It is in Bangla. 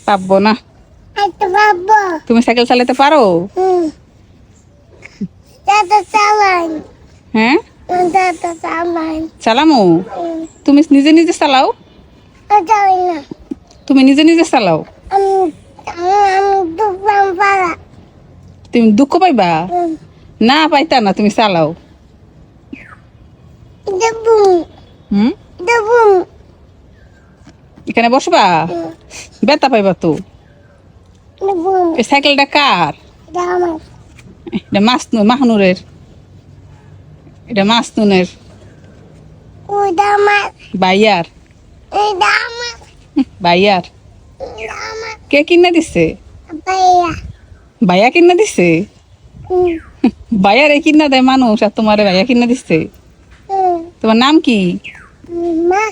পাবো না। একটা বাবা তুমি সাইকেল চালাতে পারো? দাদা চালাই হ্যাঁ, দাদা চালাই চালামো। তুমি নিজে নিজে চালাও? চালাই না তুমি নিজে নিজে চালাও? আমি আমি দুপাম পারা তুমি দুঃখ পাইবা? না, পাইতা না, তুমি চালাও। দেবুম হুম, দেবুম এখানে বসবা? ব্যথা পাইবা তো। দেবুম এই সাইকেলটা কার? দামা এটা মাহনুরের। এটা মাসনুনের ওই দামা ভাইয়ার। এই দামা ভাইয়ার দামা কে কিনা দিছে? ভাইয়া ভাইয়া কিনা দিছে? ভাইয়ার এই কিনা দেয় মানুষ, আর তোমার ভাইয়া কিনা দিছে? তোমার নাম কি? মা